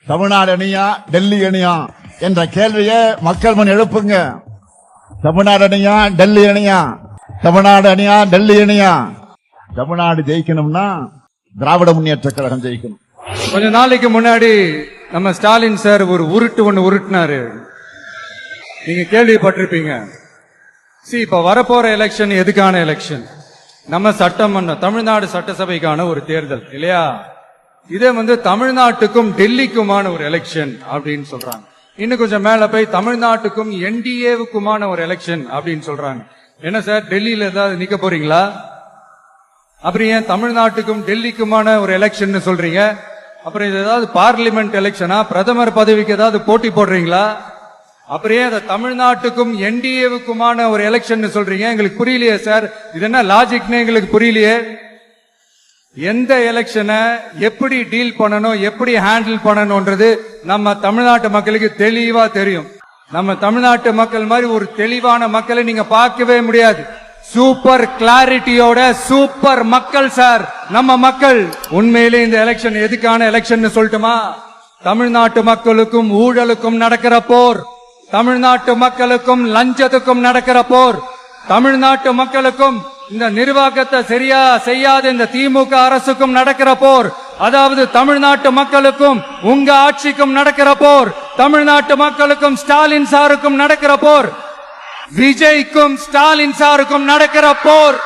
தமிழ்நாடு அணியா டெல்லி அணியா என்ற கேள்வியை மக்கள் முன் எழுப்புங்க. தமிழ்நாடு அணியா டெல்லி அணியா? தமிழ்நாடு அணியா டெல்லி அணியா? தமிழ்நாடு ஜெயிக்கணும்னா திராவிட முன்னேற்ற கழகம் ஜெயிக்கணும். கொஞ்ச நாளைக்கு முன்னாடி நம்ம ஸ்டாலின் சார் ஒரு உருட்டு ஒண்ணு உருட்டினாரு, நீங்க கேள்விப்பட்டிருப்பீங்க. இப்ப வரப்போற எலெக்ஷன் எதுக்கான எலெக்ஷன்? நம்ம சட்டமன்றம், தமிழ்நாடு சட்டசபைக்கான ஒரு தேர்தல் இல்லையா? இதே தமிழ்நாட்டுக்கும் டெல்லிக்குமான ஒரு எலெக்ஷன் அப்படின்னு சொல்றாங்க. இன்னும் கொஞ்சம் மேல போய் தமிழ்நாட்டுக்கும் என்டிஏவுக்குமான ஒரு எலெக்ஷன் அப்படின்னு சொல்றாங்க. என்ன சார், டெல்லியில ஏதாவது நிக்க போறீங்களா? அப்புறம் ஏன் தமிழ்நாட்டுக்கும் டெல்லிக்குமான ஒரு எலெக்ஷன் சொல்றீங்க? அப்புறம் இது ஏதாவது பார்லிமெண்ட் எலெக்ஷனா? பிரதமர் பதவிக்கு ஏதாவது போட்டி போடுறீங்களா? அப்புறம் ஏன் தமிழ்நாட்டுக்கும் என்டிஏவுக்குமான ஒரு எலெக்ஷன் சொல்றீங்க? எங்களுக்கு புரியலையே சார், இது என்ன லாஜிக்னு எங்களுக்கு புரியலையே. எந்த எலெக்ஷனை எப்படி டீல் பண்ணணும், எப்படி ஹேண்டில் பண்ணணும்ன்றது நம்ம தமிழ்நாட்டு மக்களுக்கு தெளிவா தெரியும். நம்ம தமிழ்நாட்டு மக்கள் மாதிரி ஒரு தெளிவான மக்களை நீங்க பார்க்கவே முடியாது. சூப்பர் கிளாரிட்டியோட சூப்பர் மக்கள் சார் நம்ம மக்கள். உண்மையிலே இந்த எலெக்ஷன் எதுக்கான எலெக்ஷன் சொல்லட்டுமா? தமிழ்நாட்டு மக்களுக்கும் ஊழலுக்கும் நடக்கிற போர், தமிழ்நாட்டு மக்களுக்கும் லஞ்சத்துக்கும் நடக்கிற போர், தமிழ்நாட்டு மக்களுக்கும் இந்த நிர்வாகத்தை சரியா செய்யாத இந்த திமுக அரசுக்கும் நடக்கிற போர், அதாவது தமிழ்நாட்டு மக்களுக்கும் உங்க ஆட்சிக்கும் நடக்கிற போர், தமிழ்நாட்டு மக்களுக்கும் ஸ்டாலின் சாருக்கும் நடக்கிற போர், விஜய்க்கும் ஸ்டாலின் சாருக்கும் நடக்கிற போர்.